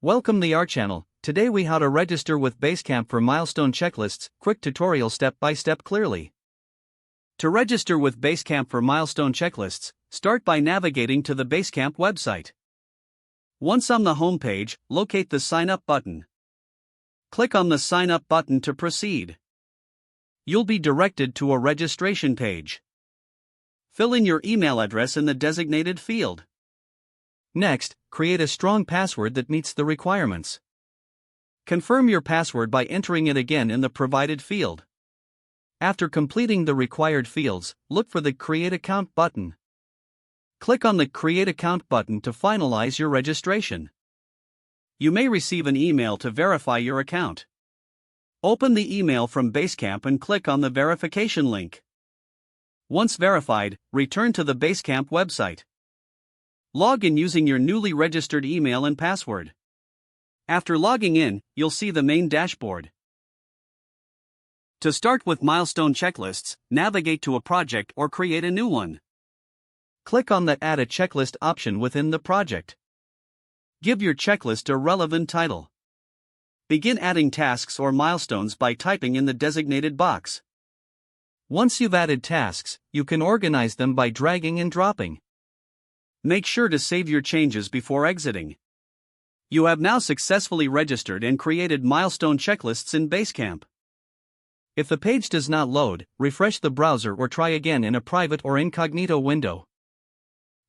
Welcome to our channel. Today we how to register with Basecamp for Milestone checklists, quick tutorial step by step clearly. To register with Basecamp for Milestone checklists, start by navigating to the Basecamp website. Once on the home page, locate the Sign Up button. Click on the Sign Up button to proceed. You'll be directed to a registration page. Fill in your email address in the designated field. Next, create a strong password that meets the requirements. Confirm your password by entering it again in the provided field. After completing the required fields, look for the Create Account button. Click on the Create Account button to finalize your registration. You may receive an email to verify your account. Open the email from Basecamp and click on the verification link. Once verified, return to the Basecamp website. Log in using your newly registered email and password. After logging in, you'll see the main dashboard. To start with Milestone checklists, navigate to a project or create a new one. Click on the Add a Checklist option within the project. Give your checklist a relevant title. Begin adding tasks or milestones by typing in the designated box. Once you've added tasks, you can organize them by dragging and dropping. Make sure to save your changes before exiting. You have now successfully registered and created milestone checklists in Basecamp. If the page does not load, refresh the browser or try again in a private or incognito window.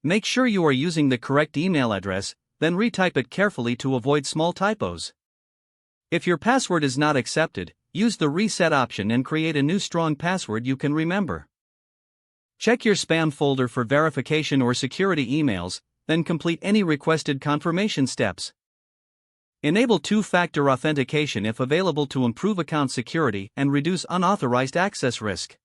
Make sure you are using the correct email address, then retype it carefully to avoid small typos. If your password is not accepted, use the reset option and create a new strong password you can remember. Check your spam folder for verification or security emails, then complete any requested confirmation steps. Enable two-factor authentication if available to improve account security and reduce unauthorized access risk.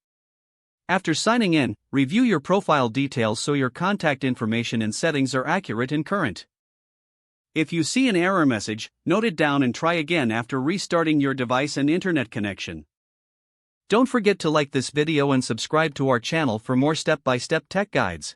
After signing in, review your profile details so your contact information and settings are accurate and current. If you see an error message, note it down and try again after restarting your device and internet connection. Don't forget to like this video and subscribe to our channel for more step-by-step tech guides.